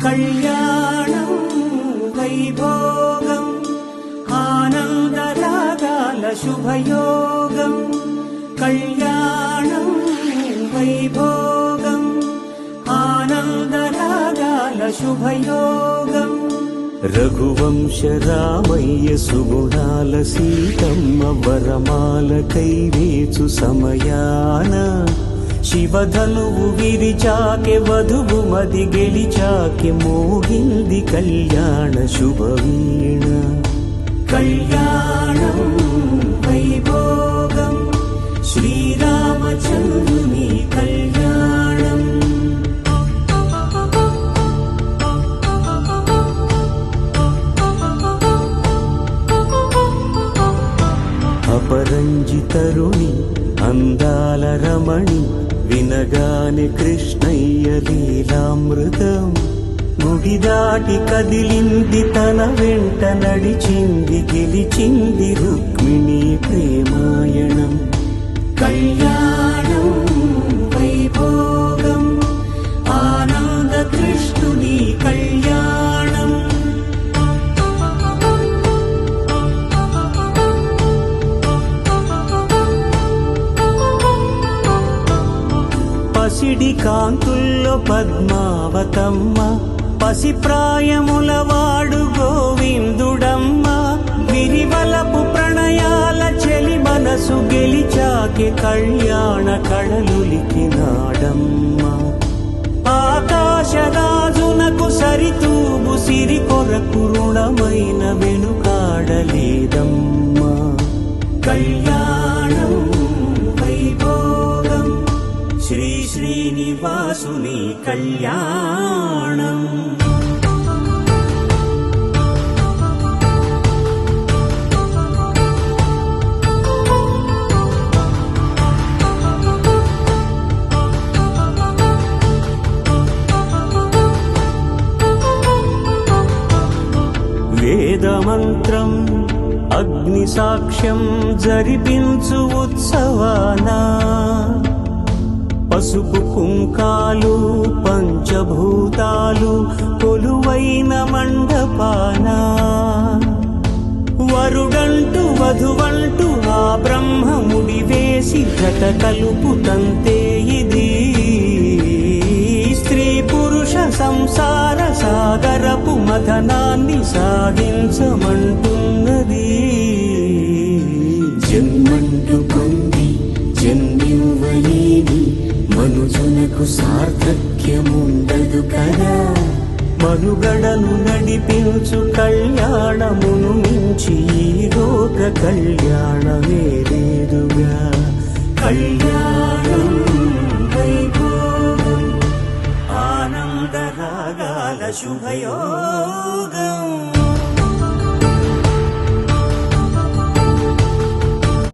కళ్యాణం వైభోగం ఆనందరాగాల శుభయోగం. కళ్యాణం వైభోగం ఆనందరాగాల శుభయోగం. రఘువంశ రామయ్య సుగుణాల సీతమ్మ వరమాల కైవేచు సమయాన శివధనువు విరిచాకె వధువు మది గెలిచాకె మోగింది కళ్యాణ శుభవీణ. కళ్యాణం వైభోగం శ్రీరామచంద్రుని కళ్యాణం. అపరంజి తరుణి అందాల రమణి వినగానే కృష్ణయ్య లీలామృతం. గుడి దాటి కదిలింది తన వెంట నడిచింది గెలిచింది రుక్మిణి ప్రేమాయణం. కళ్యాణం వైభోగం ఆనంద కృష్ణుని కళ్యాణం. పసిడి కాంతుల్లో పద్మావతమ్మ పసి ప్రాయముల వాడు గోవిందుడమ్మ. విరివలపు ప్రణయాల చెలి మనసు గెలిచాకె కళ్యాణ కళలులికినాడమ్మ. ఆకాశరాజునకు సరితూబు సిరి కొరకు రుణమైన వెనుకాడలేదమ్మ. కళ్యాణం వైభోగం శ్రీ శ్రీనివాసుని కళ్యాణం. వేదమంత్రం అగ్ని సాక్ష్యం జరిపించు ఉత్సవానా పసుపు కుంకాలు పంచభూతాలు కొలువైన మండపాన. వరుడంటూ వధువంటూ ఆ బ్రహ్మముడి వేసి జత కలుపుతంతే ఇది. స్త్రీ పురుష సంసార సాగరపు మథనాన్ని సాగించమంటున్నది. జన్మంటూ పొంది జన్మివ్వలేని మనుజునకు సార్థక్యముండదు కదా. మనుగడను నడిపించు కళ్యాణమును మించి ఈ లోక కళ్యాణమే లేదుగా. కళ్యాణం వైభోగం ఆనందరాగాల శుభయోగం.